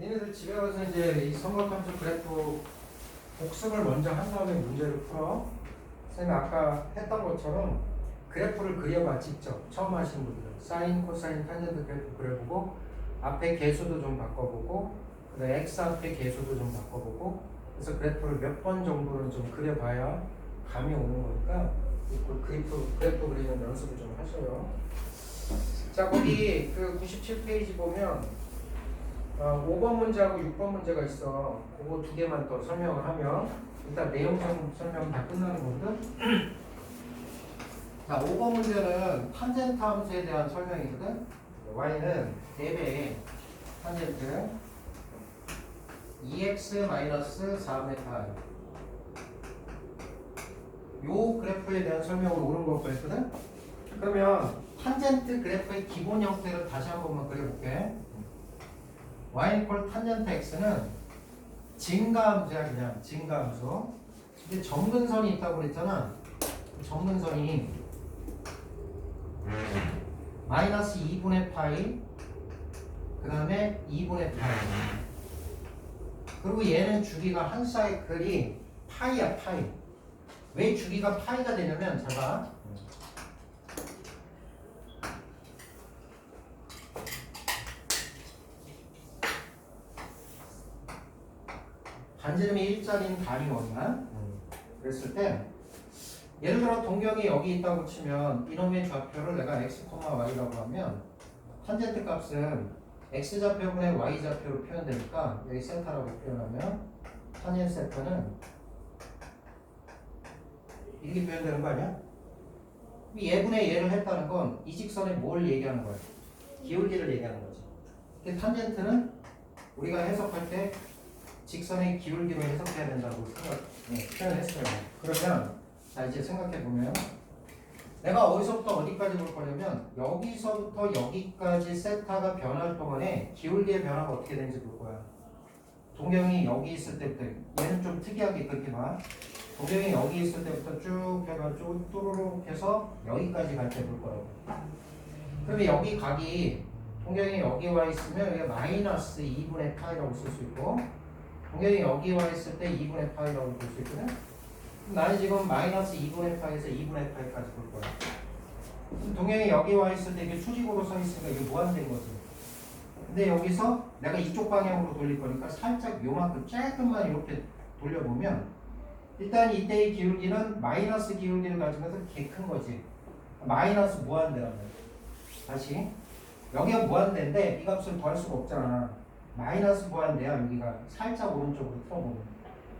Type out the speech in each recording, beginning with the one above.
얘네들 집에 가서 이제 이 삼각함수 그래프 복습을 먼저 한 다음에 문제를 풀어. 선생님이 아까 했던 것처럼 그래프를 그려봐 직접. 처음 하신 분들은 사인, 코사인, 탄젠트 그래프 그려보고 앞에 계수도 좀 바꿔보고 그다음에 x 앞에 계수도 좀 바꿔보고 그래서 그래프를 몇 번 정도는 좀 그려봐야 감이 오는 거니까 그래프 그리는 연습을 좀 하셔요. 자, 거기 그 97페이지 보면 5번 문제하고 6번 문제가 있어. 그거 두 개만 더 설명을 하면 일단 내용 설명 다 끝나는 거거든. 자, 5번 문제는 탄젠트 함수에 대한 설명이거든. y는 4배의 탄젠트 2x-4분의 8. 요 그래프에 대한 설명을 옳은 걸 거였거든. 그러면 탄젠트 그래프의 기본 형태를 다시 한 번만 그려볼게. y 이퀄 탄젠트 x는 증가함수야. 그냥 증가함수. 근데 점근선이 있다고 그랬잖아. 점근선이 마이너스 2분의 파이 그 다음에 2분의 파이 그리고 얘는 주기가 한 사이클이 파이야. 파이. 왜 주기가 파이가 되냐면 잘 봐. 반지름이 1짜리인 단위 원이야. 그랬을 때 예를 들어 동경이 여기 있다고 치면 이놈의 좌표를 내가 x, y라고 하면 탄젠트 값은 x좌표분의 y좌표로 표현되니까 여기 세타라고 표현하면 탄젠트 세타는 이렇게 표현되는 거 아니야? 얘분의 얘를 했다는 건 이 직선에 뭘 얘기하는 거야? 기울기를 얘기하는 거지. 탄젠트는 우리가 해석할 때 직선의 기울기로 해석해야 된다고 표현했어요. 그러면 자 이제 생각해 보면 내가 어디서부터 어디까지 볼 거냐면 여기서부터 여기까지 세타가 변할 동안에 기울기의 변화가 어떻게 되는지 볼 거야. 동경이 여기 있을 때부터 얘는 좀 특이하게 그렇게 봐. 동경이 여기 있을 때부터 쭉 해가지고 뚜루룩 해서 여기까지 갈 때 볼 거라고. 그러면 여기 각이 동경이 여기 와 있으면 이게 마이너스 2분의 파이라고 쓸 수 있고 동경이 여기 와 있을 때 2분의 파이라고 볼 수 있거든. 나는 지금 마이너스 2분의 파이에서 2분의 파이까지 볼 거야. 동경이 여기 와 있을 때 이게 수직으로 서 있으니까 이게 무한대인 거지. 근데 여기서 내가 이쪽 방향으로 돌릴 거니까 살짝 요만큼 조금만 이렇게 돌려보면 일단 이때의 기울기는 마이너스 기울기를 가지면서 개 큰 거지. 마이너스 무한대란 말이야. 다시 여기가 무한대인데 이 값을 더할 수가 없잖아. 마이너스 무한대야. 여기가 살짝 오른쪽으로 틀어보면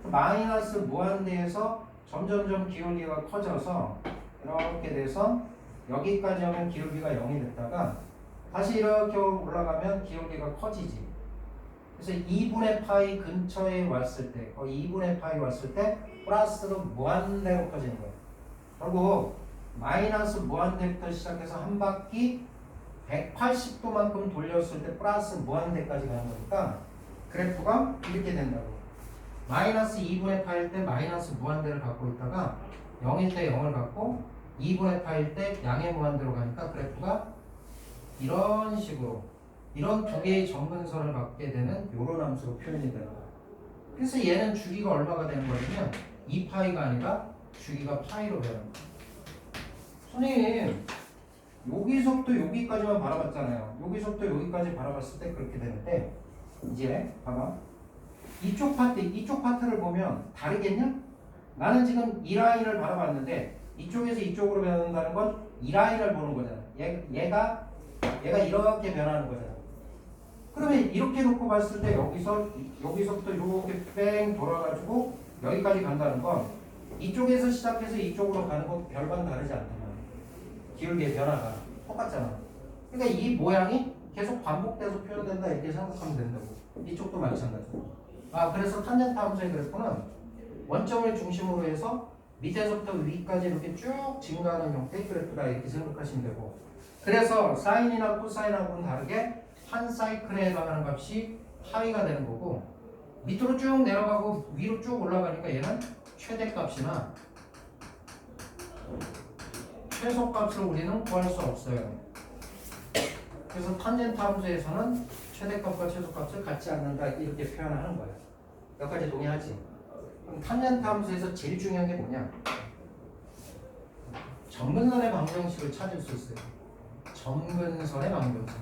마이너스 무한대에서 점점점 기울기가 커져서 이렇게 돼서 여기까지 하면 기울기가 0이 됐다가 다시 이렇게 올라가면 기울기가 커지지. 그래서 2분의 파이 근처에 왔을 때 거의 2분의 파이 왔을 때 플러스로 무한대로 커지는 거예요. 그리고 마이너스 무한대부터 시작해서 한 바퀴 180도만큼 돌렸을 때 플러스 무한대까지 가는 거니까 그래프가 이렇게 된다고. 마이너스 2분의 파일 때 마이너스 무한대를 갖고 있다가 0일 때 0을 갖고 2분의 파일 때 양의 무한대로 가니까 그래프가 이런 식으로 이런 두 개의 점근선을 갖게 되는 이런 함수로 표현이 되는 거예요. 그래서 얘는 주기가 얼마가 되는 거냐면 2파이가 아니라 주기가 파이로 되는 거예요. 선생님 여기서부터 여기까지만 바라봤잖아요. 여기서부터 여기까지 바라봤을 때 그렇게 되는데 이제 봐봐. 이쪽 파트를 보면 다르겠냐? 나는 지금 이 라인을 바라봤는데 이쪽에서 이쪽으로 변한다는 건 이 라인을 보는 거잖아. 얘가 이렇게 변하는 거잖아. 그러면 이렇게 놓고 봤을 때 여기서부터 이렇게 뺑 돌아가지고 여기까지 간다는 건 이쪽에서 시작해서 이쪽으로 가는 건 별반 다르지 않단 말이야. 기울기의 변화가 똑같잖아. 그러니까 이 모양이 계속 반복돼서 표현된다 이렇게 생각하면 된다고. 이쪽도 마찬가지고. 그래서 탄젠트 함수의 그래프는 원점을 중심으로 해서 밑에서부터 위까지 이렇게 쭉 증가하는 형태의 그래프다 이렇게 생각하시면 되고. 그래서 사인이나 코사인하고는 다르게 한 사이클에 해당하는 값이 파이가 되는 거고 밑으로 쭉 내려가고 위로 쭉 올라가니까 얘는 최대값이나 최소값을 우리는 구할 수 없어요. 그래서 탄젠트 함수에서는 최대값과 최소값을 갖지 않는다 이렇게 표현하는 거야. 여기까지 동의하지? 그럼 탄젠트 함수에서 제일 중요한 게 뭐냐? 점근선의 방정식을 찾을 수 있어요. 점근선의 방정식.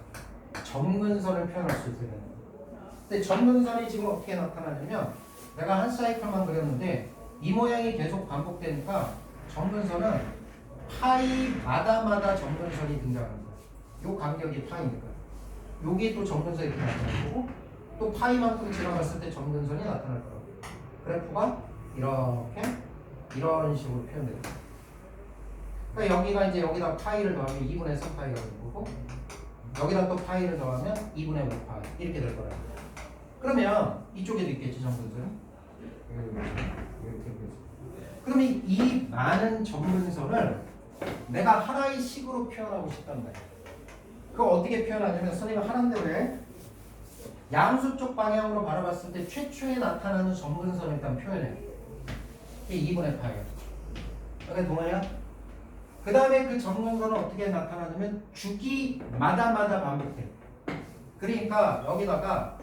점근선을 표현할 수 있어요. 근데 점근선이 지금 어떻게 나타나냐면 내가 한 사이클만 그렸는데 이 모양이 계속 반복되니까 점근선은 파이마다마다 점근선이 등장하는 거야. 요 간격이 파이니까. 여기 또 점근선이 나타날 거고 또 파이만큼 지나갔을 때 점근선이 나타날 거라고. 그래프가 이렇게 이런 식으로 표현됩니다. 그러니까 여기가 이제 여기다 파이를 더하면 2분의 3파이가 되는 거고 여기다 또 파이를 더하면 2분의 5파이 이렇게 될 거라고. 그러면 이쪽에도 있겠지 점근선이. 그러면 이 많은 점근선을 내가 하나의 식으로 표현하고 싶단 말이야. 그거 어떻게 표현하냐면 선생님이 하는 대로 해. 양수 쪽 방향으로 바라봤을 때 최초에 나타나는 점근선을 일단 표현해. 이게 2분의 파이야. 여기 동아야? 그 다음에 그 점근선은 어떻게 나타나냐면 주기마다마다 반복해. 그러니까 여기다가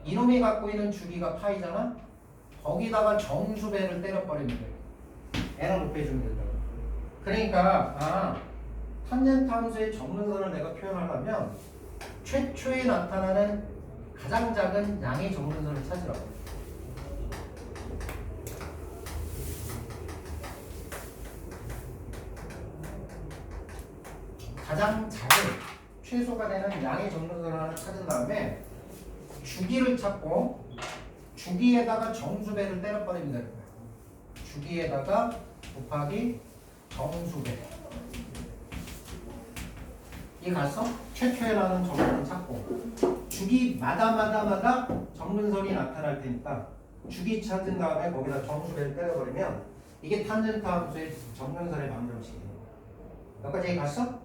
이놈이 갖고 있는 주기가 파이잖아? 거기다가 정수배를 때려버리면 돼. n을 못 빼주면 된다고. 그러니까 탄젠트 함수의 점근선을 내가 표현하려면 최초에 나타나는 가장 작은 양의 점근선을 찾으라고. 가장 작은 최소가 되는 양의 점근선을 하나 찾은 다음에 주기를 찾고 주기에다가 정수배를 때려버리면 되는 거야. 주기에다가 곱하기 정수배. 이게 가서 최초에 나는 점근선 찾고 주기마다마다 점근선이 나타날 테니까 주기 찾은 다음에 거기다 정수배를 때려버리면 이게 탄젠트 함수의 점근선의 방정식이에요. 여기까지 갔어?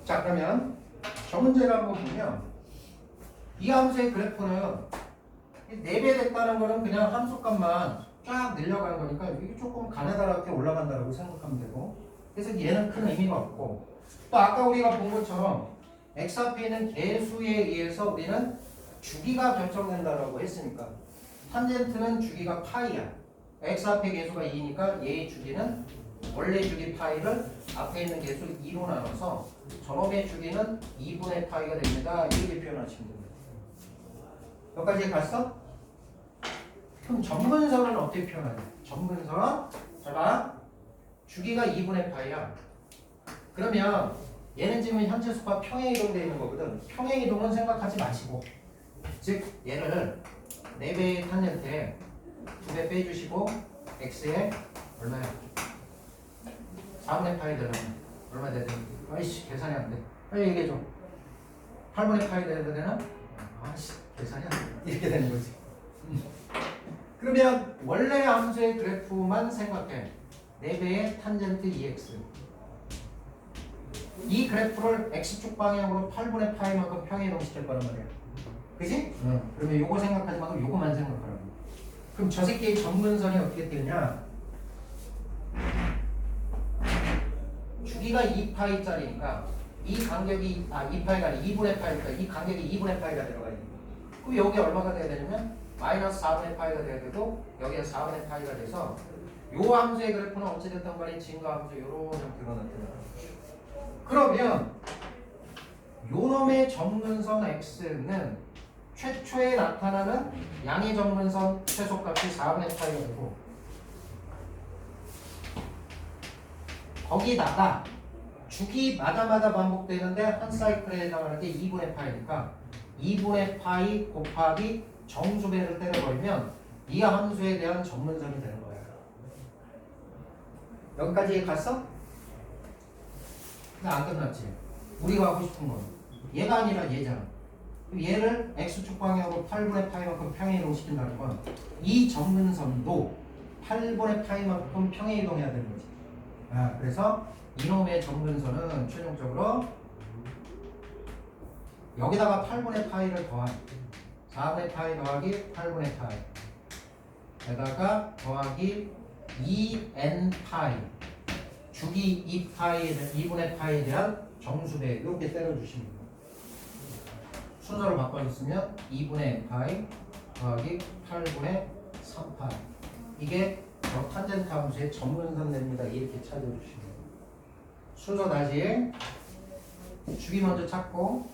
자, 그러면 저 문제를 한번 보면 이 함수의 그래프는 4배 됐다는 거는 그냥 함수값만 쫙 늘려가는 거니까 이게 조금 가느다랗게 올라간다고 생각하면 되고, 그래서 얘는 큰 의미가 없고, 또 아까 우리가 본 것처럼 x 앞에 있는 개수에 의해서 우리는 주기가 결정된다라고 했으니까 탄젠트는 주기가 파이야. x 앞에 개수가 2니까 얘의 주기는 원래 주기 파이를 앞에 있는 개수 2로 나눠서 저놈의 주기는 2분의 파이가 됩니다. 이렇게 표현하시면 됩니다. 여기까지 갔어? 그럼 점근선은 어떻게 표현하냐? 점근선, 잘 봐. 주기가 2분의 파이야. 그러면 얘는 지금 현재 수가 평행이동되어 있는 거거든. 평행이동은 생각하지 마시고, 즉 얘를 4배의 탄젠트에 2배 빼주시고 x에 얼마야? 4분의 파이 되면 얼마 돼야 되는데? 아이씨 계산이 안 돼. 빨리 얘기해줘. 8분의 파이 돼야 되나? 아이씨 계산이 안 돼. 이렇게 되는 거지. 그러면 원래 함수의 그래프만 생각해. 4배의 탄젠트 2x. 이 그래프를 x축 방향으로 8분의 파이만큼 평행이동시킬 거란 말이야. 그지? 그러면 요거 생각하지 말고 요거만 생각하라고. 그럼 저 새끼의 점근선이 어떻게 되냐? 주기가 2파이짜리니까 이 간격이 2파이가 아니라 2분의 파이니까 이 간격이 2분의 파이가 들어가 있는 거야. 그럼 여기 얼마가 돼야 되냐면 마이너스 4분의 파이가 돼야 되고 여기가 4분의 파이가 돼서 요 함수의 그래프는 어찌됐든 간에 증가 함수 요런 형태로 나타나요. 그러면 요놈의 점근선 x는 최초에 나타나는 양의 점근선 최소값이 4분의 파이가 되고 거기다가 주기마다마다 반복되는데 한 사이클에 해당하는 게 2분의 파이니까 2분의 파이 곱하기 정수배를 때려버리면 이 함수에 대한 점근선이 되는 거야. 여기까지 갔어? 근데 안 끝났지. 우리가 하고 싶은 건 얘가 아니라 얘잖아. 얘를 x축 방향으로 8분의 파이만큼 평행이동시킨다는 건 이 점근선도 8분의 파이만큼 평행이동해야 되는 거지. 그래서 이놈의 점근선은 최종적으로 여기다가 8분의 파이를 더한 4분의 파이 더하기 8분의 파이 에다가 더하기 2n 파이 주기 2파이에 2분의 파이에 대한 정수배 이렇게 때려주시면 돼요. 순서를 바꿔줬으면 2분의 n파이 더하기 8분의 3파이. 이게 탄젠트 함수의 점근선 됩니다. 이렇게 찾아주시면 돼요. 순서 다시 주기 먼저 찾고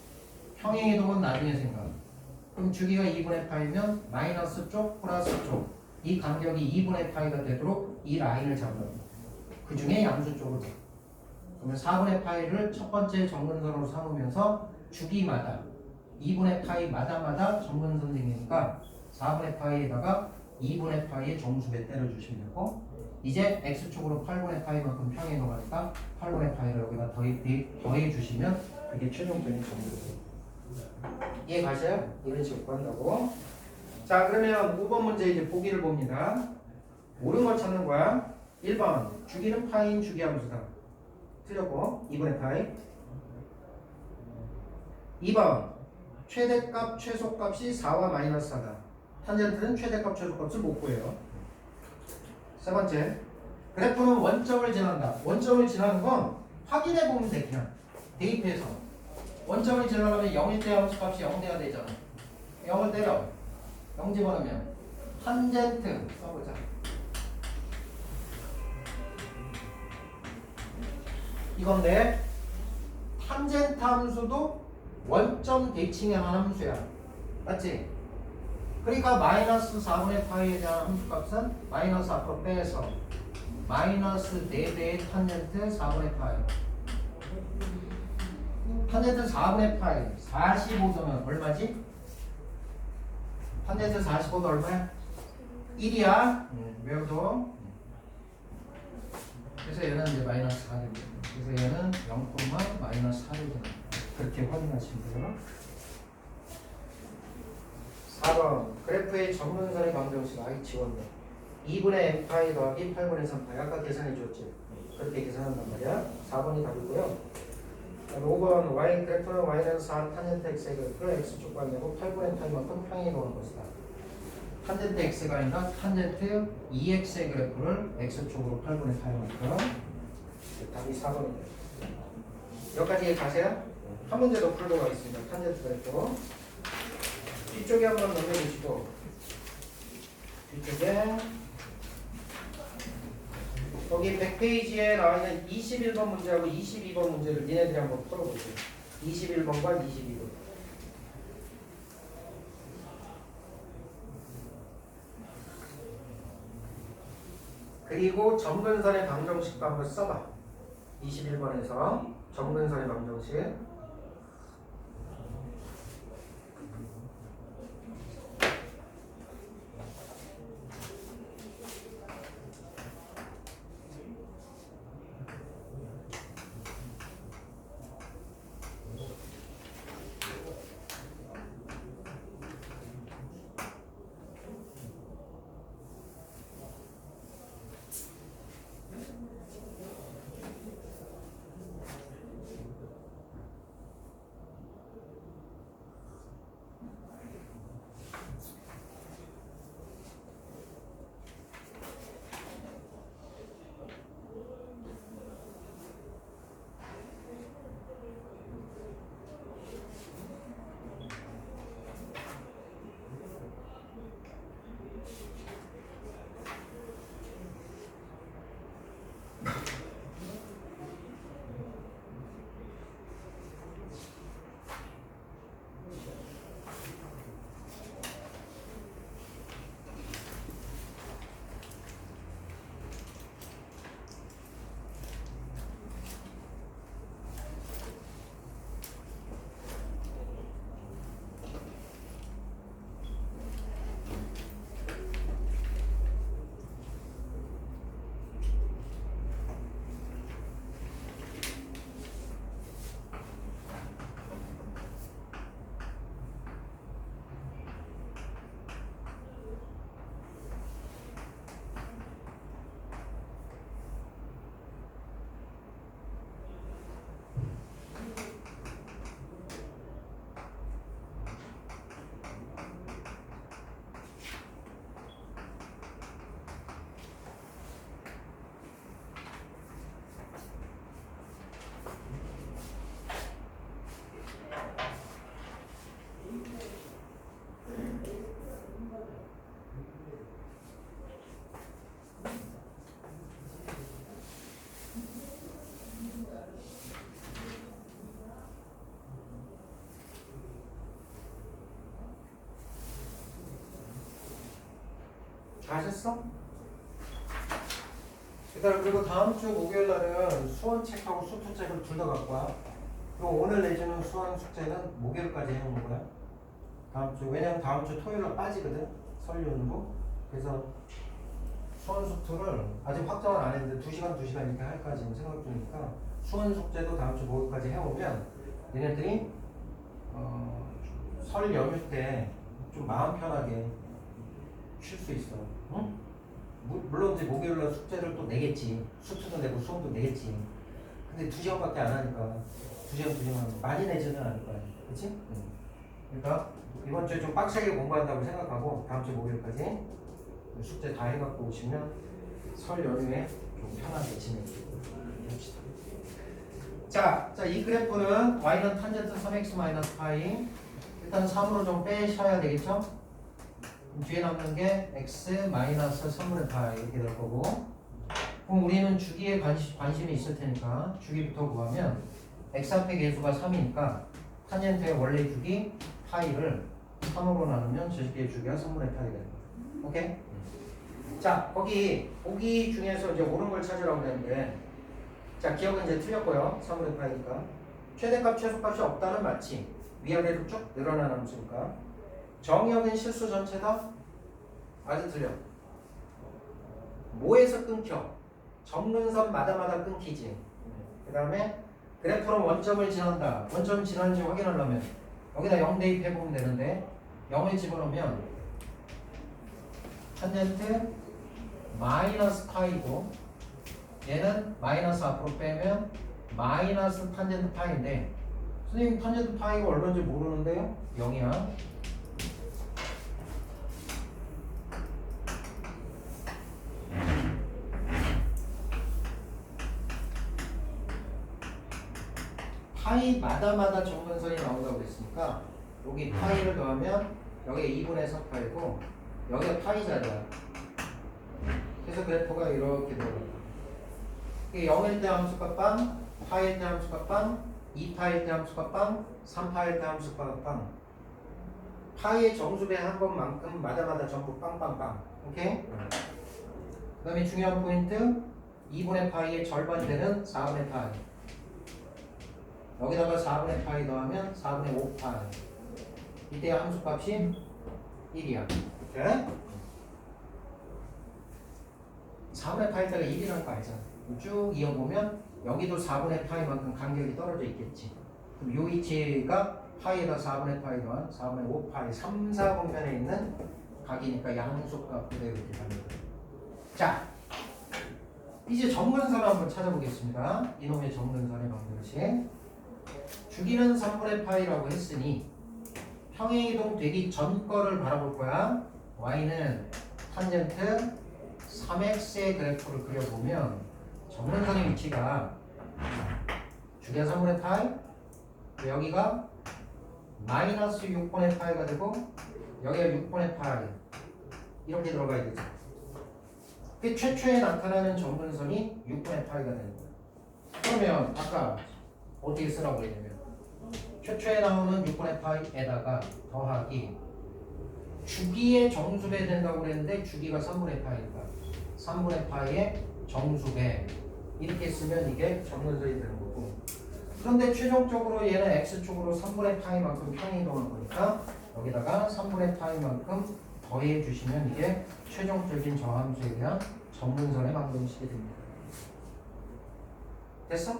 평행이동은 나중에 생각. 그럼 주기가 2분의 파이면 마이너스 쪽 플러스 쪽 이 간격이 2분의 파이가 되도록 이 라인을 잡는 그 중에 양수 쪽으로. 그러면 4분의 파이를 첫 번째 점근선으로 삼으면서 주기마다 2분의 파이 마다마다 점근선 생기니까 4분의 파이에다가 2분의 파이의 정수배 때려주시면 되고, 이제 x축으로 8분의 파이만큼 평행이 넘어가니까 8분의 파이를 여기다 더해 주시면 그게 최종적인 정수배예요. 이해 가셔요? 이런 식으로 한다고. 자, 그러면 5번 문제 이제 보기를 봅니다. 옳은 거 찾는 거야. 1번 주기는 파인 주기함수다. 틀렸고 2분의 파이. 2번 최대값 최소값이 4와 마이너스 4다. 탄젠트는 최대값 최소값을 못 구해요. 세 번째 그래프는 원점을 지난다. 원점을 지나는 건 확인해 보면 돼. 그냥 대입해서 원점을 지나려면 0일 때 함수값이 0대가 되잖아. 0을 때려 0 집어넣으면 탄젠트 써보자. 이건데 탄젠트 함수도 원점 대칭에 한 함수야. 맞지? 그러니까 마이너스 4분의 파이에 대한 함수값은 마이너스 앞으로 빼서 마이너스 4배의 탄젠트 4분의 파이. 탄젠트 4분의 파이 45도면 얼마지? 탄젠트 45도 얼마야? 1이야. 외워둬. 그래서 얘는 이제 마이너스 4를 그래서 얘는 0, 마이너스 4를 그렇게 확인하시면 돼요. 4번 그래프의 점근선의 방정식 아이 지웠네. 2분의 n파이 더하기 8분의 3파이 아까 계산해 줬지. 그렇게 계산한단 말이야. 4번이 답이고요. 5번 y 그래프는 y는 4 탄젠트 x의 그래프를 x축 관내고 8분의 파이만큼 평행이 도는 것이다. 탄젠트 x가 아니라 탄젠트 2x의 그래프를 x축으로 8분의 파이만큼. 답이 4번입니다. 여기까지 가세요. 한 문제 더 풀도록 하겠습니다. 탄젠트 그래프 뒤쪽에 한번 넘겨주시고 뒤쪽에 거기 100페이지에 나와 있는 21번 문제하고 22번 문제를 니네들이 한번 풀어보세요. 21번과 22번. 그리고 점근선의 방정식도 한번 써봐. 21번에서 점근선의 방정식. 아셨어? 그리고 다음 주 목요일 날은 수원책하고 수투책을 둘 다 갖고 와. 그리고 오늘 내주는 수원 숙제는 목요일까지 해오는 거야. 다음 주. 왜냐면 다음 주 토요일 날 빠지거든. 설 연휴고. 그래서 수원 숙제를 아직 확정을 안 했는데 2시간 이렇게 할까 지금 생각 중이니까 수원 숙제도 다음 주 목요일까지 해오면 얘네들이 설 연휴 때 좀 마음 편하게 쉴 수 있어. 응? 물론 이제 목요일날 숙제를 또 내겠지. 수투도 내고 수험도 내겠지. 근데 2시간밖에 안 하니까 2시간 많이 내지는 않을 거야. 그치? 응. 그러니까 이번 주에 좀 빡세게 공부한다고 생각하고 다음 주 목요일까지 숙제 다 해갖고 오시면 설 연휴에 좀 편하게 지내시고 합시다. 자, 이 그래프는 y는 탄젠트 3x 마이너스 파이. 일단 3으로 좀 빼셔야 되겠죠? 뒤에 남는 게 x 마이너스 3분의 파이 이렇게 될 거고, 그럼 우리는 주기에 관심이 있을 테니까 주기부터 구하면 x 앞에 계수가 3이니까 탄젠트의 원래 주기 파이를 3으로 나누면 제시기의 주기가 3분의 파이가 됩니다. 오케이? 자, 거기 보기 중에서 이제 옳은 걸 찾으라고 했는데, 자, 기억은 이제 틀렸고요. 3분의 파이니까 최대값 최소값이 없다는 맞지. 위아래로 쭉 늘어나는 함수니까. 정의역은 실수 전체다? 아주 틀려. 뭐에서 끊겨? 점근선마다마다 끊기지. 그 다음에 그래프로 원점을 지난다. 원점 지난지 확인하려면 여기다 0 대입해보면 되는데 0을 집어넣으면 탄젠트 마이너스 파이고 얘는 마이너스 앞으로 빼면 마이너스 탄젠트 파이인데 선생님 탄젠트 파이가 얼마인지 모르는데요? 0이야. 파이마다마다 정근선이 나온다고 그랬으니까 여기 파이를 더하면 여기에 2분의 4파이고 여기가 파이 자리야. 그래서 그래프가 이렇게 들어가요. 0일 때 함수가 빵, 파일 때 함수가 빵, 2파일 때 함수가 빵, 3파일 때 함수가 빵. 파이의 정수배 한 번만큼 마다마다 전부 빵빵빵. 오케이? 그 다음에 중요한 포인트 2분의 파이의 절반 되는 4분의 파이. 여기다가 4분의 파이 더하면 4분의 5파이. 이때 함수값이 1이야. 오케이? 4분의 파이다가 1이라는 거 알잖아. 쭉 이어보면 여기도 4분의 파이만큼 간격이 떨어져 있겠지. 그럼 요 위치가 파이에다 4분의 파이 더한 4분의 5파이 3, 4분면에 있는 각이니까 양수값 그대로 이렇게 갑니다. 자, 이제 정근선을 한번 찾아보겠습니다. 이놈의 정근선의 방정식. 주기는 3분의 파이라고 했으니 평행이동 되기 전 거를 바라볼 거야. y는 탄젠트 3x의 그래프를 그려보면 정근선의 위치가 주기가 3분의 파이, 여기가 마이너스 6분의 파이가 되고 여기가 6분의 파이 이렇게 들어가야 되죠. 그 최초에 나타나는 정근선이 6분의 파이가 되는 거야. 그러면 아까 어떻게 쓰라고 했냐면 최초에 나오는 6분의 파이에다가 더하기 주기의 정수배 된다고 그랬는데 주기가 3분의 파이니까 3분의 파이의 정수배 이렇게 쓰면 이게 정근선이 되는 거고, 그런데 최종적으로 얘는 x축으로 3분의 파이만큼 평행이동할 거니까 여기다가 3분의 파이만큼 더해 주시면 이게 최종적인 저함수에 대한 정근선의 방정식이 됩니다. 됐어?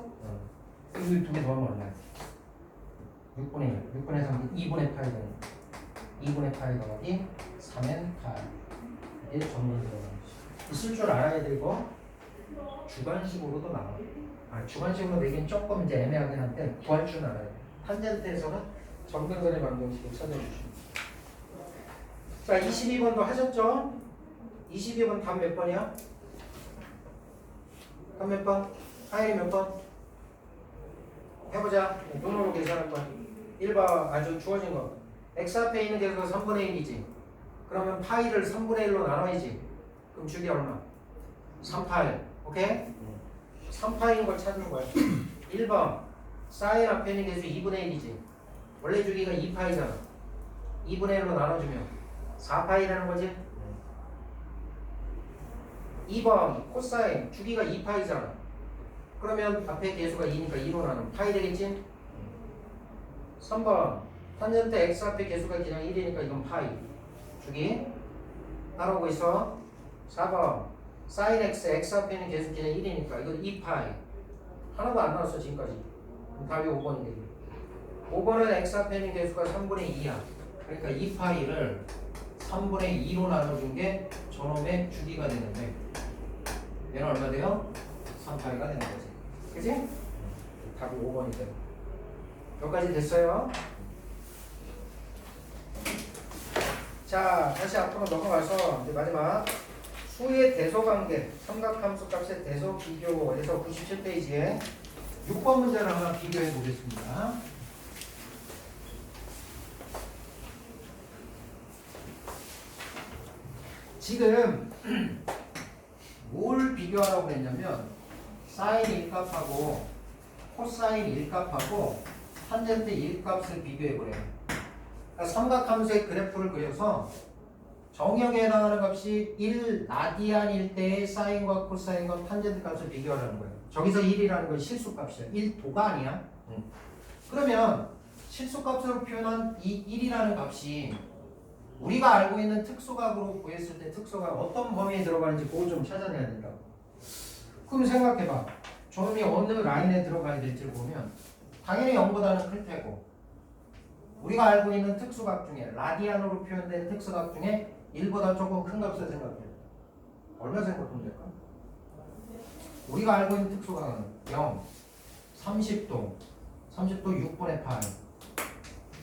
이거 두 개 더하면 얼마야? 6분의 3, 2분의 파이 더하기 2분의 파이 더하기 3n 파이. 이게 정근선의 방정식. 있을 줄 알아야 되고 주관식으로도 나와. 주관식으로 내긴 조금 이제 애매하긴 한데 구할 줄 알아야 돼. 탄젠트에서는 정근선의 방정식을 찾아주십니다. 자, 22번도 하셨죠? 22번 답 몇 번이야? 답 몇 번? 하일이 몇 번? 해보자. 눈으로 계산할 거야. 1번 아주 주어진 거. x 앞에 있는 계수가 3분의 1이지. 그러면 파이를 3분의 1로 나눠야지. 그럼 주기 얼마? 3파이. 오케이? 3파이인 걸 찾는 거야. 1번 사인 앞에 있는 계수 2분의 1이지. 원래 주기가 2파이잖아. 2분의 1로 나눠주면 4파이라는 거지. 2번 코사인 주기가 2파이잖아. 그러면 앞에 계수가 2니까 2로 나누면 파이 되겠지? 3번 탄젠트 x 앞에 계수가 그냥 1이니까 이건 파이 주기 따라오고 있어. 4번 사인 x 앞에 있는 계수 그냥 1이니까 이건 2파이 하나도 안 나왔어 지금까지. 답이 5번인데 5번은 x 앞에 있는 계수가 3분의 2야. 그러니까 2파이를 3분의 2로 나눠준 게 저놈의 주기가 되는데 얘는 얼마 돼요? 3파이가 되는 거지. 그치? 답이 5번이 돼요. 여기까지 됐어요. 자, 다시 앞으로 넘어가서 이제 마지막 수의 대소관계, 삼각함수 값의 대소 비교에서 97페이지에 6번 문제를 한번 비교해 보겠습니다. 지금 뭘 비교하라고 그랬냐면 사인 1값하고 코사인 1값하고 탄젠트 1값을 비교해 보래요. 그러니까 삼각함수의 그래프를 그려서 정역에 해당하는 값이 1 라디안일 때의 사인과 코사인과 탄젠트 값을 비교하라는 거예요. 저기서 1이라는 건 실수값이야. 1도가 아니야. 그러면 실수값으로 표현한 이 1이라는 값이 우리가 알고 있는 특수각으로 구했을 때 특수각 어떤 범위에 들어가는지 그거 좀 찾아내야 된다고. 그럼 생각해봐. 저놈이 어느 라인에 들어가야 될지 보면 당연히 0보다는 클 테고 우리가 알고 있는 특수각 중에 라디안으로 표현된 특수각 중에 1보다 조금 큰 값을 생각해. 얼마 생각하면 될까? 우리가 알고 있는 특수각은 0, 30도, 30도 6분의 8,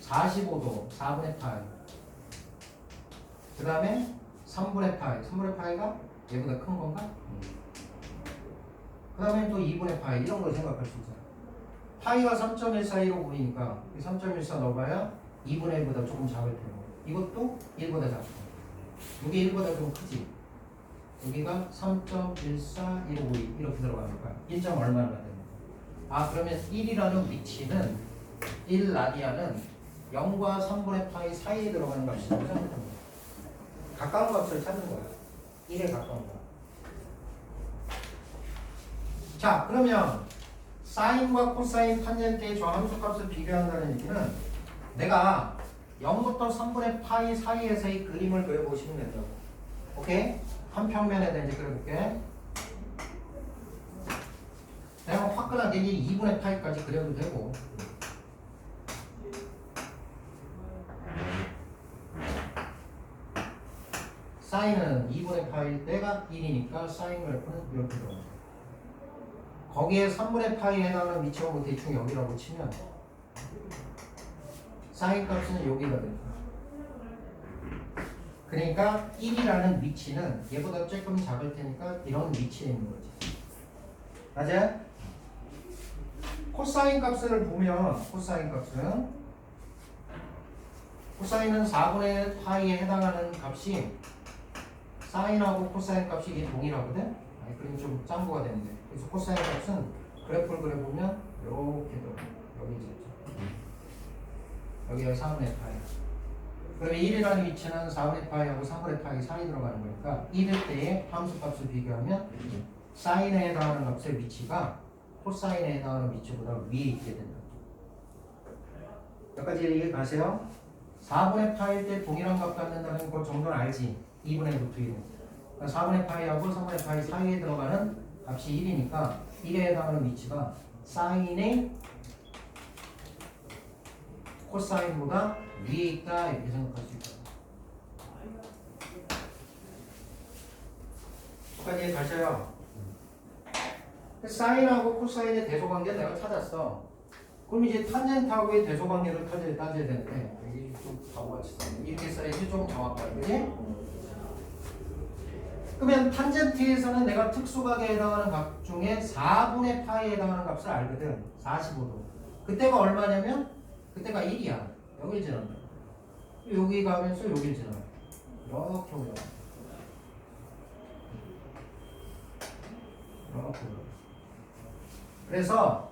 45도 4분의 8, 그 다음에 3분의 8, 3분의 8가 얘보다 큰 건가? 그 다음에 또 2분의 8 이런 걸 생각할 수 있잖아. 파이가 3.1 사이로 보이니까 3.14 넣어봐야 2분의 1보다 조금 작을 테고 이것도 1보다 작고 이게 1보다 좀 크지. 여기가 3.14, 152 이렇게 들어가는 거야. 1. 얼마나 되는 거야. 아 그러면 1이라는 위치는 1 라디안은 0과 3분의 파이 사이에 들어가는 값이라고 생각하는 거야. 가까운 값을 찾는 거야. 1에 가까운 거. 자 그러면 사인과 코사인 탄젠트의 저 함수값을 비교한다는 얘기는 내가 0부터 3분의 파이 사이에서의 그림을 그려보시면 된다고. 오케이? 한 평면에다 이제 그려볼게. 내가 화끈하게 2분의 파이까지 그려도 되고 사인은 2분의 파일 때가 1이니까 사인 그래프는 이렇게 들어가요. 거기에 3분의 파이에 해당하는 위치하고 대충 여기라고 치면 사인 값은 여기가 됩니다. 그러니까 1이라는 위치는 얘보다 조금 작을 테니까 이런 위치에 있는 거지. 맞아요? 코사인 값을 보면 코사인은 4분의 파이에 해당하는 값이 사인하고 코사인 값이 이게 동일하거든? 그럼 좀 짱구가 되는데. 그래서 코사인 값은 그래프를 그려보면 이렇게 들어가요. 여기 있죠. 여기가 4분의 파이. 그러면 1이라는 위치는 4분의 파이하고 3분의 파이 사이 들어가는 거니까 1일 때의 함수값을 비교하면 사인에 해당하는 값의 위치가 코사인에 해당하는 위치보다 위에 있게 된다. 여기까지 얘기 가세요. 4분의 파일 때 동일한 값 갖는다는 것 정도는 알지? 2분의 루트 1. 그러니까 4분의 파이하고 3분의 파이 사이에 들어가는 값이 1이니까 1에 해당하는 위치가 사인의 코사인보다 위에 있다 이렇게 생각할 수 있다. 여기까지 가셔요. 사인하고 코사인의 대소관계 내가 찾았어. 그럼 이제 탄젠트하고의 대소관계를 따져야 되는데 이게 좀 바보같이 썼네. 이렇게 써야지 좀 정확하게. 그지? 그러면 탄젠트에서는 내가 특수각에 해당하는 값 중에 4분의 파이에 해당하는 값을 알거든. 45도. 그때가 얼마냐면 그때가 1이야. 여길 지난다. 여기 가면서 여길 지나. 이렇게 올라가. 이렇게 올라가. 그래서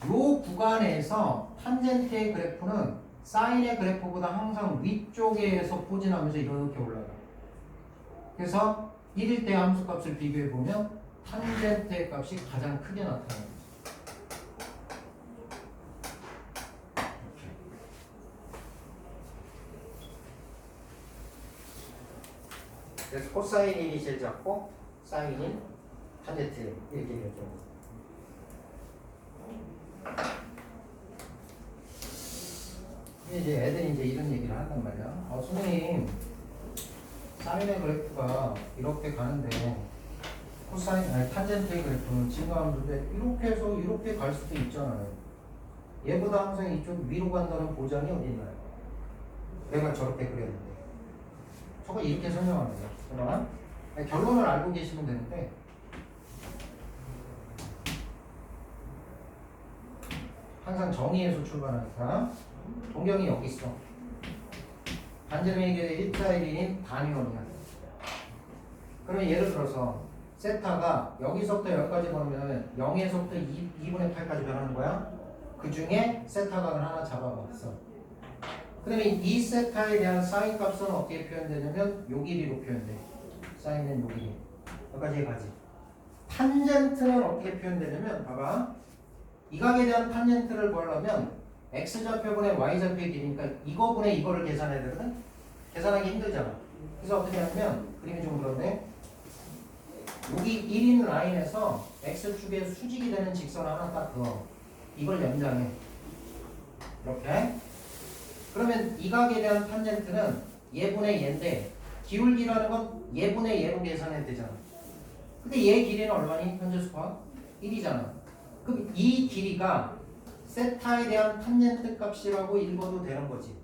이 구간에서 탄젠트의 그래프는 사인의 그래프보다 항상 위쪽에서 포진하면서 이렇게 올라가. 그래서 1일 때 함수값을 비교해보면 탄젠트의 값이 가장 크게 나타납니다. 그래서 코사인 1이 제일 작고 사인인 탄젠트 이렇게 되죠. 이제 애들이 이제 이런 얘기를 한단 말이야. 선생님, 사인의 그래프가 이렇게 가는데 코사인 아니 탄젠트의 그래프는 증가하는데 이렇게 해서 이렇게 갈 수도 있잖아요. 얘보다 항상 이쪽 위로 간다는 보장이 어디 있나요? 내가 저렇게 그렸는데 저거 이렇게 설명합니다. 그러나 결론을 알고 계시면 되는데 항상 정의에서 출발하는 사람. 동경이 여기 있어. 반지름의 1자 1인인 단위원이야. 그러면 예를 들어서 세타가 여기서부터 여기까지 보면 0에서부터 2분의 8까지 변하는 거야. 그 중에 세타각을 하나 잡아봤어. 그러면 이 세타에 대한 사인 값은 어떻게 표현되냐면 요 길이로 표현돼. 사인은 요 길이. 여기까지 가지. 탄젠트는 어떻게 표현되냐면 봐봐. 이 각에 대한 탄젠트를 구하려면 x좌표분의 y좌표의 길이니까 이거분의 이거를 계산해야 되거든? 계산하기 힘들잖아. 그래서 어떻게 하냐면 그림이 좀 그런데 여기 1인 라인에서 x축에 수직이 되는 직선 하나 딱 그어. 이걸 연장해. 이렇게. 그러면 이 각에 대한 탄젠트는 얘분의 얘인데 기울기라는 건 얘분의 얘로 계산해야 되잖아. 근데 얘 길이는 얼마니? 현재 수파? 1이잖아. 그럼 이 길이가 세타에 대한 탄젠트 값이라고 읽어도 되는 거지.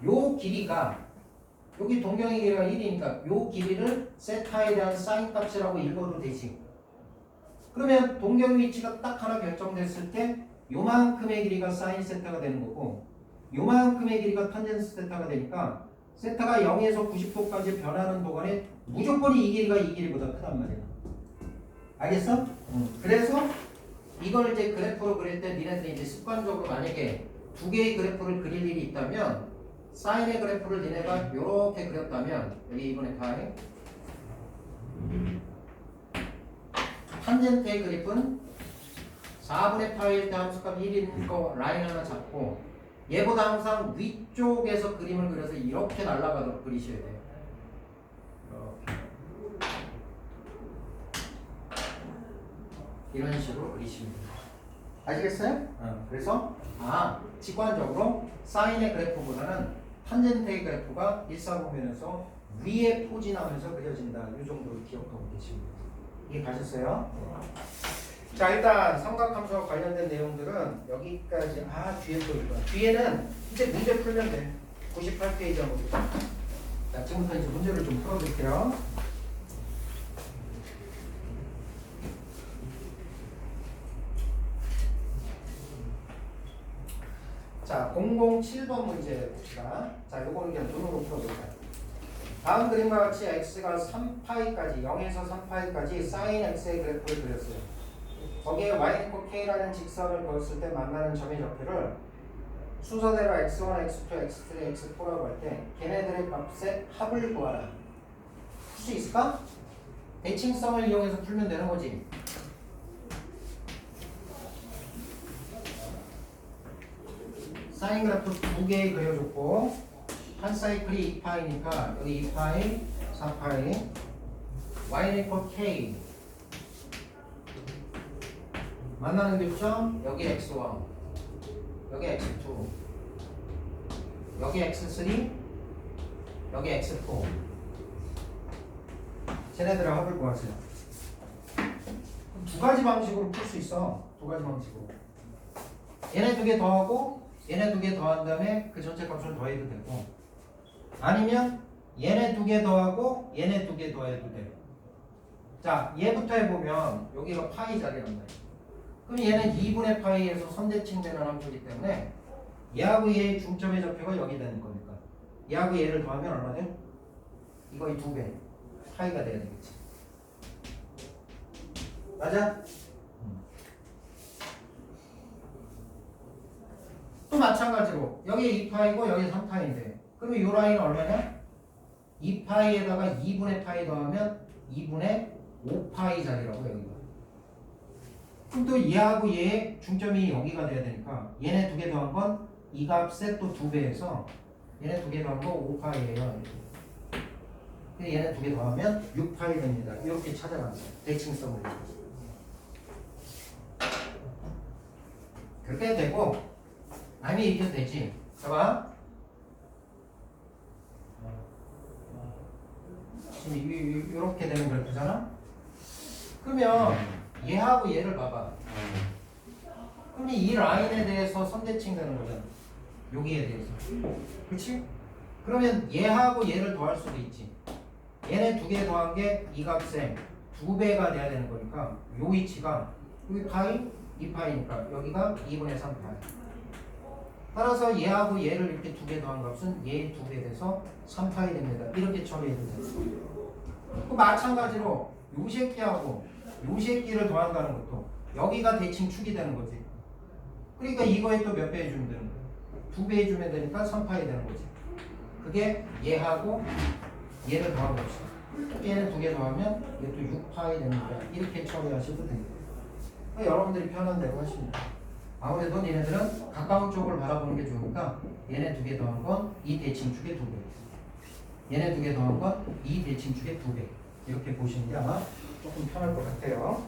요 길이가 여기 동경의 길이가 1이니까 요 길이를 세타에 대한 사인 값이라고 읽어도 되지. 그러면 동경 위치가 딱 하나 결정됐을 때 요만큼의 길이가 사인 세타가 되는 거고 요만큼의 길이가 탄젠트 세타가 되니까 세타가 0에서 90도까지 변하는 동안에 무조건 이 길이가 이 길이보다 크단 말이야. 알겠어? 그래서 이걸 이제 그래프로 그릴 때 니네들이 이제 습관적으로 만약에 두 개의 그래프를 그릴 일이 있다면 사인의 그래프를 니네가 이렇게 그렸다면 여기 2분의 파이 탄젠트의 그래프는 4분의 파이일 때 함수값 1인 거 라인 하나 잡고 얘보다 항상 위쪽에서 그림을 그려서 이렇게 날아가도록 그리셔야 돼요. 이런 식으로 그리시면 돼요. 아시겠어요? 그래서 직관적으로 사인의 그래프보다는 탄젠트의 그래프가 일사분면에서 위에 포진하면서 그려진다. 이 정도로 기억하고 계시면 돼요. 이해 가셨어요? 자, 일단 삼각함수와 관련된 내용들은 여기까지. 뒤에 또 있구나. 뒤에는 이제 문제 풀면 돼. 98페이지 한번 볼게요. 자, 지금부터 이제 문제를 좀 풀어드릴게요. 자, 007번 문제 봅시다. 자, 요거는 그냥 눈으로 풀어볼까요? 다음 그림과 같이 x가 3파이까지 0에서 3파이까지 sin x의 그래프를 그렸어요. 거기에 y = k라는 직선을 그었을 때 만나는 점의 좌표를 순서대로 x1, x2, x3, x4라고 할 때 걔네들의 값의 합을 구하라. 풀 수 있을까? 대칭성을 이용해서 풀면 되는 거지. 사인 그래프 두 개 그려줬고 한 사이클이 2파이니까 여기 2파이, 4파이 y는 = k 만나는 교점 여기 x1 여기 x2 여기 x3 여기 x4 쟤네들의 합을 구하세요. 두 가지 방식으로 풀 수 있어. 두 가지 방식으로 얘네 두 개 더하고 얘네 두 개 더한 다음에 그 전체 값을 더해도 되고 아니면 얘네 두 개 더하고 얘네 두 개 더해도 돼요. 자, 얘부터 해보면 여기가 파이 자리란 말이에요. 그럼 얘는 2분의 파이에서 선대칭되는 함수이기 때문에 얘하고 얘의 중점의 좌표가 여기 되는 거니까 얘하고 얘를 더하면 얼마 돼? 이거의 2배 파이가 돼야 되겠지. 맞아? 또 마찬가지로 여기 2파이고 여기 3파인데 그러면 이 라인은 얼마냐? 2파이에다가 2분의 파이 더하면 2분의 5파이 자리라고 여기가. 그럼 또 얘하고 얘의 중점이 여기가 돼야 되니까 얘네 두 개 더한 건 이 값에 또 2배해서 얘네 두 개 더한 거 5파이예요. 얘네 두 개 더하면 6파이 됩니다. 이렇게 찾아가세요. 대칭성을. 그렇게 되고 아니 이렇게 되지. 봐봐. 지금 이렇게 되는 그래프잖아. 그러면 얘하고 얘를 봐봐. 그럼 이 라인에 대해서 선대칭 되는 거잖아. 여기에 대해서. 그렇지? 그러면 얘하고 얘를 더할 수도 있지. 얘네 두 개 더한 게 이 값에 2배가 돼야 되는 거니까 요 위치가 여기 파이 2파이니까 여기가 2분의 3파이. 따라서 얘하고 얘를 이렇게 두 개 더한 값은 얘 2배 돼서 3파이 됩니다. 이렇게 처리해도 돼요. 또 마찬가지로 요 새끼하고 요 새끼를 더한다는 것도 여기가 대칭 축이 되는 거지. 그러니까 이거에 또 몇 배 해주면 되는 거야? 2배 해주면 되니까 3파이 되는 거지. 그게 얘하고 얘를 더한 값이. 얘는 두 개 더하면 이게 또 6파이 되는 거야. 이렇게 처리하셔도 됩니다. 그러니까 여러분들이 편한 대로 하시면 돼요. 아무래도 얘네들은 가까운 쪽을 바라보는 게 좋으니까 얘네 두 개 더한 건 이 대칭축의 2배. 얘네 두 개 더한 건 이 대칭축의 2배. 이렇게 보시는 게 아마 조금 편할 것 같아요.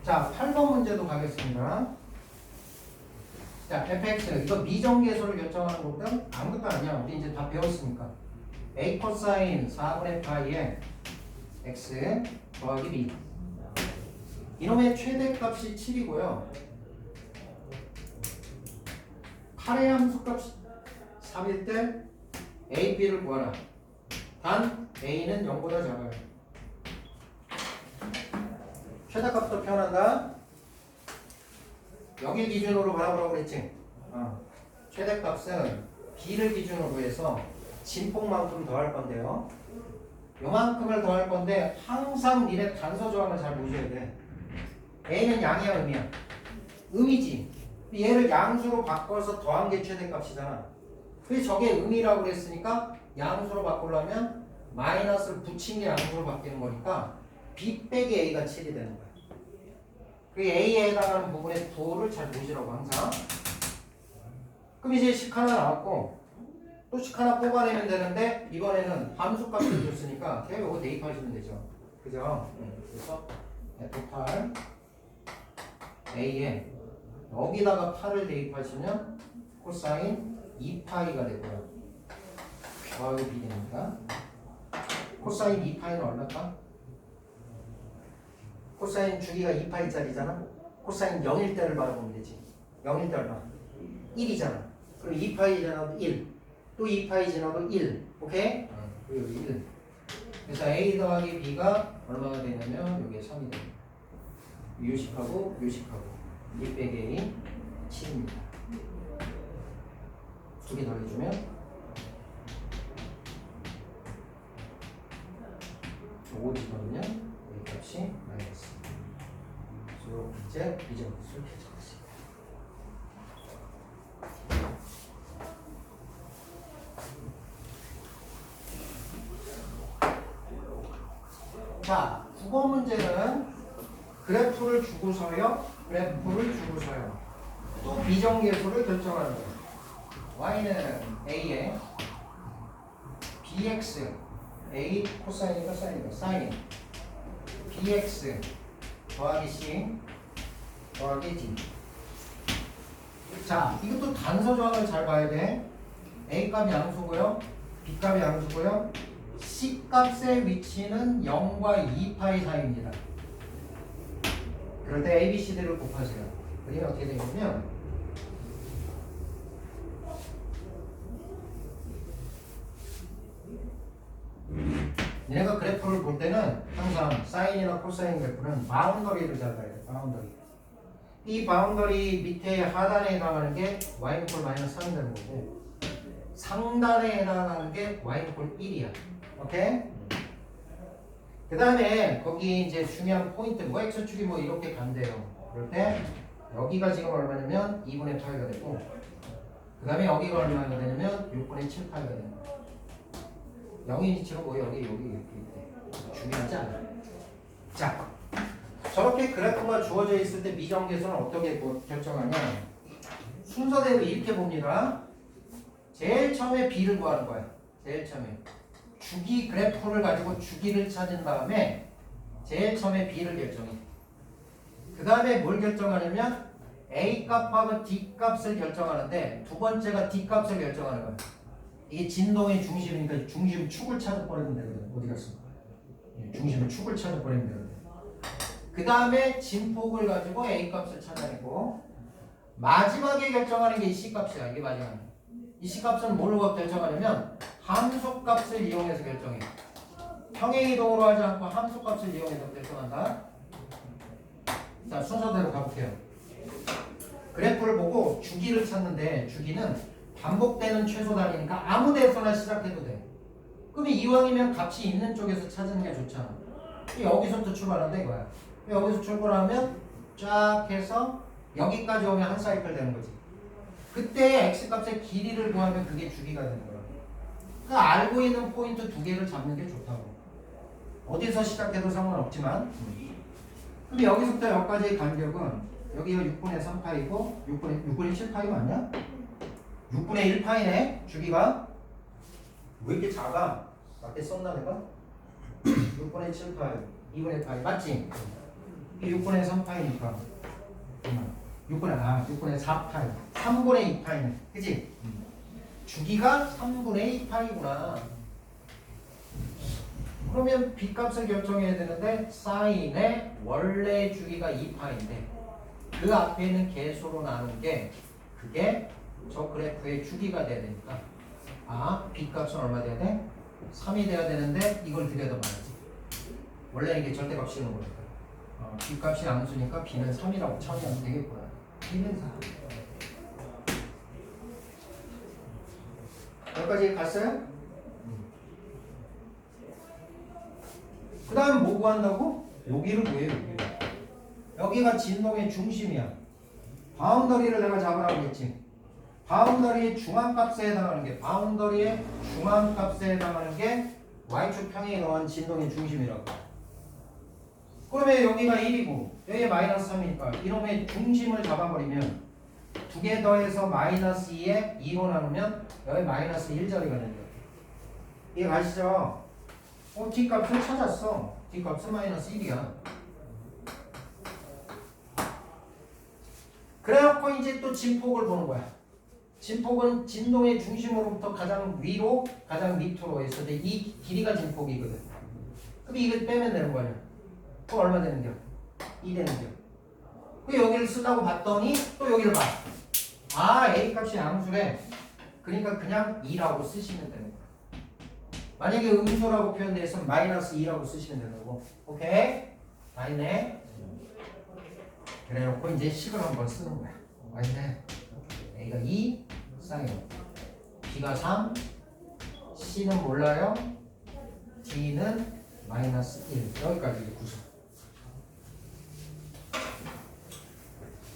자, 8번 문제도 가겠습니다. 자, fx 이거 미정계수를 결정하는 거거든. 아무것도 아니야. 우리 이제 다 배웠으니까. a 코사인 4분의 파이에 x 더하기 b. 이놈의 최대값이 7이고요. 8의 함수값이 3일 때 a, b를 구하라. 단 a는 0보다 작아요. 최대값도 표현한다. 여기 기준으로 바라보라고 그랬지. 최대값은 b를 기준으로 해서 진폭만큼 더할 건데요. 요만큼을 더할 건데 항상 니네 단서 조항을 잘 보셔야 돼. a는 양이야 음이야? 음이지. 얘를 양수로 바꿔서 더한 게 최대값이잖아. 그래서 저게 음이라고 그랬으니까 양수로 바꾸려면 마이너스를 붙인 게 양수로 바뀌는 거니까 b 빼기 a가 7이 되는 거야. 그 a에 해당하는 부분의 부호를 잘 보시라고 항상. 그럼 이제 식 하나 나왔고 또 식 하나 뽑아내면 되는데 이번에는 함수값을 줬으니까 그냥 이거 대입하시면 되죠. 그죠? 그래서 f8 a에 여기다가 8을 대입하시면 코사인 2파이가 되고요. 더하기 b 됩니다. 코사인 2파이는 얼마일까? 코사인 주기가 2파이짜리잖아. 코사인 0일 때를 바라보면 되지. 0일 때 얼마? 1이잖아. 그럼 2파이 지나도 1. 또 2파이 지나도 1. 오케이? 그리고 1. 그래서 a 더하기 b가 얼마가 되냐면 이게 3이 됩니다. 요식하고 요식하고 2 빼기 a 7입니다. 두 개 더해주면 5 집어넣으면 이 값이 마이너스. 이제 비정수를 결정하겠습니다. 자, 9번 문제는 그래프를 주고서요. 또 비정계수를 결정하는 거예요. y는 a에 bx a 코사인이니까 사인이니까 사인 bx 더하기 c 더하기 d. 자, 이것도 단서 조항을 잘 봐야 돼. a 값이 양수고요, b 값이 양수고요, c 값의 위치는 0과 2파이 사이입니다. 그럴 때 a, b, c, d를 곱하세요. 그러면 어떻게 되냐면 얘네가 그래프를 볼 때는 항상 사인이나 코사인 그래프는 바운더리를 잘 봐야 돼. 바운더리. 이 바운더리 밑에 하단에 해당하는 게 y=-3이 되는 거고 상단에 해당하는 게 y=1이야. 오케이? 그 다음에 거기 이제 중요한 포인트 뭐 x축이 뭐 이렇게 간대요. 그럴 때 여기가 지금 얼마냐면 2분의 8가 되고 그 다음에 여기가 얼마가 되냐면 6분의 7, 8가 되는 거야. 0인치로 뭐 여기 이렇게 돼. 중요하지 않아. 자, 저렇게 그래프가 주어져 있을 때 미정계수는 어떻게 결정하냐. 순서대로 이렇게 봅니다. 제일 처음에 B를 구하는 거야. 제일 처음에 주기 그래프를 가지고 주기를 찾은 다음에 제일 처음에 B를 결정해. 그 다음에 뭘 결정하냐면 A 값하고 D 값을 결정하는데 두 번째가 D 값을 결정하는 거야. 이게 진동의 중심이니까 중심 축을 찾아버리면 되거든. 어디 갔어? 중심의 축을 찾아버리면 되거든. 그 다음에 진폭을 가지고 A 값을 찾아내고 마지막에 결정하는 게 이 C 값이야. 이게 마지막에. 이 C 값은 뭘로 결정하냐면 함수 값을 이용해서 결정해. 평행이동으로 하지 않고 함수 값을 이용해서 결정한다. 자, 순서대로 가볼게요. 그래프를 보고 주기를 찾는데 주기는 반복되는 최소 단위니까 아무 데서나 시작해도 돼. 그럼 이왕이면 값이 있는 쪽에서 찾는 게 좋잖아. 여기서부터 출발한다 이거야. 여기서 출발하면 쫙 해서 여기까지 오면 한 사이클 되는 거지. 그때 x값의 길이를 구하면 그게 주기가 되는 거야. 그러니까 알고 있는 포인트 두 개를 잡는 게 좋다고. 어디서 시작해도 상관없지만 그럼 여기서부터 여기까지의 간격은 여기가 6분의 3파이고 6분의 7파이 맞냐? 6분의 1파이네 주기가. 왜 이렇게 작아? 맞게 썼나 내가? 6분의 7파이 2분의 파이 맞지? 이게 6분의 3파이니까 6분의 4파이 3분의 2파이네 그치? 주기가 3분의 2파이구나. 그러면 B값을 결정해야 되는데 사인의 원래 주기가 2파인데 그 앞에 있는 개수로 나눈 게 그게 저 그래프의 주기가 돼야 되니까 B값은 얼마 돼야 돼? 3이 돼야 되는데 이걸 들여다봐야지. 원래 이게 절대값 씌우는 거니까 B값이 암수니까 B는 3이라고 처리하면 되겠구나. B는 4. 여기까지 갔어요? 그 다음 뭐 구한다고? 여기를 구해요. 여기가 진동의 중심이야. 바운더리를 내가 잡으라고 했지. 바운더리의 중앙값에 해당하는 게 바운더리의 중앙값에 해당하는 게 y축 평행에 넣은 진동의 중심이라고. 그러면 여기가 1이고 여기가 마이너스 3이니까 이놈의 중심을 잡아버리면 두 개 더해서 마이너스 2에 2로 나누면 여기 마이너스 1자리가 되는 거야. 이해 가시죠? D값을 찾았어. D값은 마이너스 1이야. 그래갖고 이제 또 진폭을 보는 거야. 진폭은 진동의 중심으로부터 가장 위로 가장 밑으로 했을 때 이 길이가 진폭이거든. 그럼 이걸 빼면 되는 거야. 또 얼마 되는겨? 2 되는겨. 그 여기를 쓰다고 봤더니 또 여기를 봐. A값이 양수래. 그러니까 그냥 2라고 쓰시면 되는 거야. 만약에 음수라고 표현되어 있으면 마이너스 2라고 쓰시면 되는 거고. 오케이? 다 있네. 그래놓고 이제 식을 한번 쓰는 거야. 맞네. A가 2, 사인 B가 3, C는 몰라요. D는 마이너스 1. 여기까지 구성.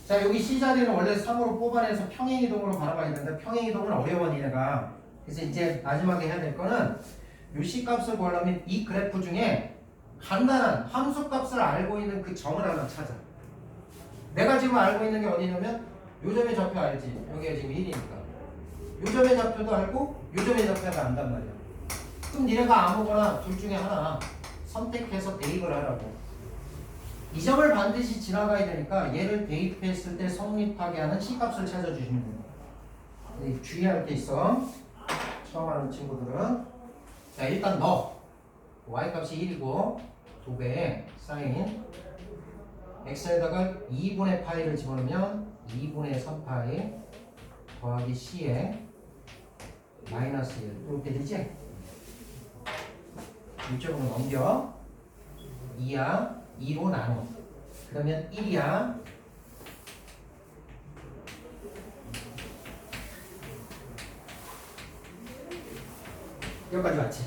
자, 여기 C 자리는 원래 3으로 뽑아내서 평행이동으로 바라봐야 되는데 평행이동은 어려워 니네가. 그래서 이제 마지막에 해야 될 거는 이 C 값을 구하려면 이 그래프 중에 간단한 함수 값을 알고 있는 그 점을 하나 찾아. 내가 지금 알고 있는 게 어디냐면 요 점의 좌표 알지? 여기가 지금 1이니까 요 점의 좌표도 알고 요 점의 좌표도 안단 말이야. 그럼 니네가 아무거나 둘 중에 하나 선택해서 대입을 하라고. 이 점을 반드시 지나가야 되니까 얘를 대입했을 때 성립하게 하는 C값을 찾아주시면 됩니다. 주의할 게 있어. 처음 하는 친구들은 자 일단 너 Y값이 1이고 2배의 사인 x에다가 2분의 파이를 집어넣으면 2분의 3파이 더하기 c에 마이너스 1 이렇게 되지? 이쪽으로 넘겨 2야 2로 나눠 그러면 1이야 여기까지 맞지?